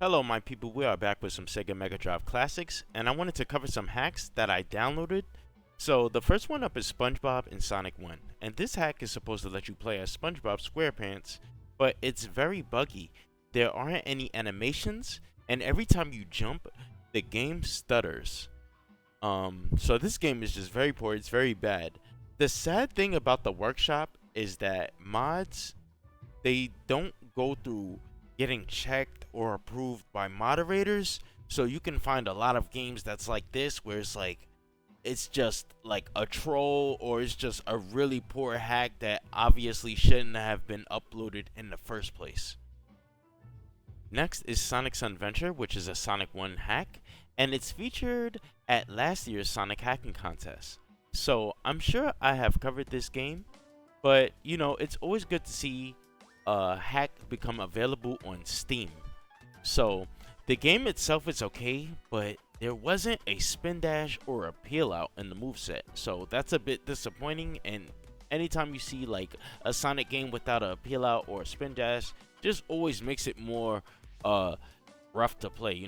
Hello my people, we are back with some SEGA Megadrive classics, and I wanted to cover some hacks that I downloaded. So the first one up is SpongeBob in Sonic 1, and this hack is supposed to let you play as SpongeBob SquarePants, but it's very buggy. There aren't any animations, and every time you jump, the game stutters. So this game is just very poor, it's very bad. The sad thing about the workshop is that mods, they don't go through getting checked or approved by moderators, so you can find a lot of games that's like this where it's just like a troll, or it's just a really poor hack that obviously shouldn't have been uploaded in the first place. Next is Sonic Sunventure, which is a Sonic 1 hack, and it's featured at last year's Sonic Hacking Contest. So I'm sure I have covered this game, but it's always good to see a hack become available on Steam. So the game itself is okay, but there wasn't a spin dash or a peel out in the moveset, so that's a bit disappointing. And anytime you see like a Sonic game without a peel out or a spin dash, just always makes it more rough to play.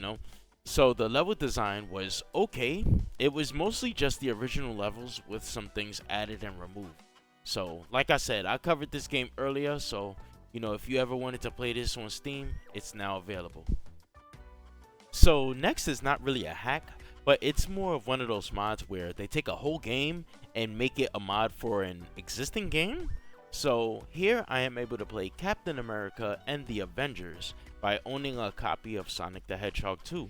So the level design was okay. It was mostly just the original levels with some things added and removed. So like I said, I covered this game earlier, so if you ever wanted to play this on Steam, it's now available. So next is not really a hack, but it's more of one of those mods where they take a whole game and make it a mod for an existing game. So here I am able to play Captain America and the Avengers by owning a copy of Sonic the Hedgehog 2.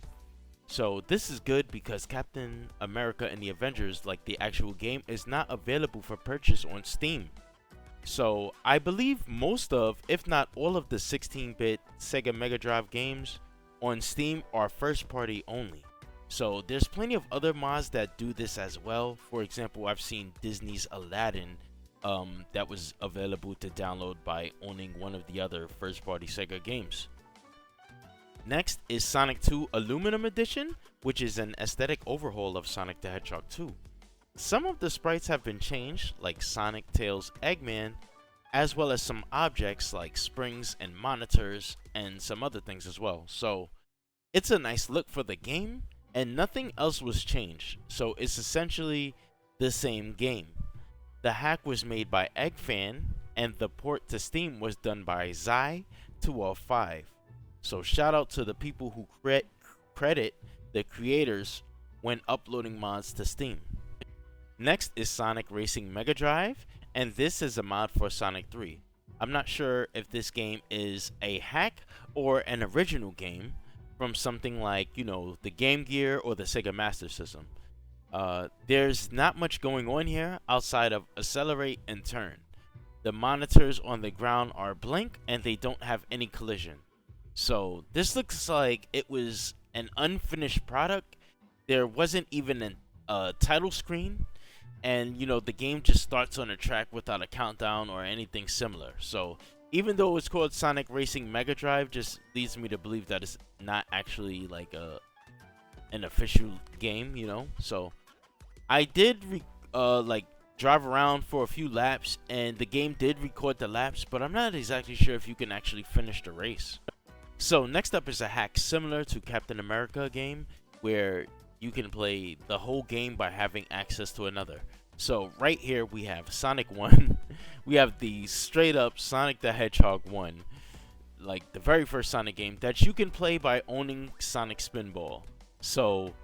So this is good because Captain America and the Avengers, like the actual game, is not available for purchase on Steam. So I believe most of, if not all of the 16-bit SEGA Megadrive games on Steam are first party only. So there's plenty of other mods that do this as well. For example, I've seen Disney's Aladdin that was available to download by owning one of the other first party SEGA games. Next is Sonic 2 Aluminum Edition, which is an aesthetic overhaul of Sonic the Hedgehog 2. Some of the sprites have been changed, like Sonic, Tails, Eggman, as well as some objects like springs and monitors and some other things as well. So it's a nice look for the game, and nothing else was changed, so it's essentially the same game. The hack was made by Eggfan, and the port to Steam was done by Zai205. So shout out to the people who credit the creators when uploading mods to Steam. Next is Sonic Racing Megadrive, and this is a mod for Sonic 3. I'm not sure if this game is a hack or an original game from something like, the Game Gear or the Sega Master System. There's not much going on here outside of accelerate and turn. The monitors on the ground are blank and they don't have any collision. So this looks like it was an unfinished product. There wasn't even a title screen. And the game just starts on a track without a countdown or anything similar. So even though it's called Sonic Racing Megadrive, just leads me to believe that it's not actually like an official game. So I did drive around for a few laps, and the game did record the laps, but I'm not exactly sure if you can actually finish the race. So next up is a hack similar to Captain America game, where you can play the whole game by having access to another. So right here we have Sonic 1. We have the straight up Sonic the Hedgehog 1, like the very first Sonic game that you can play by owning Sonic Spinball. So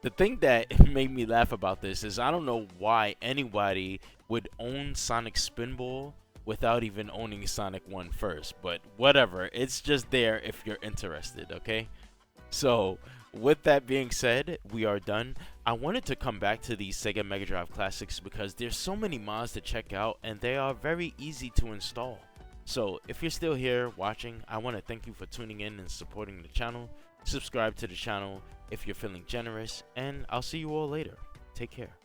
the thing that made me laugh about this is I don't know why anybody would own Sonic Spinball without even owning Sonic 1 first, but whatever, it's just there if you're interested, okay? So with that being said, we are done. I wanted to come back to these SEGA Megadrive classics because there's so many mods to check out and they are very easy to install. So if you're still here watching, I want to thank you for tuning in and supporting the channel. Subscribe to the channel if you're feeling generous, and I'll see you all later. Take care.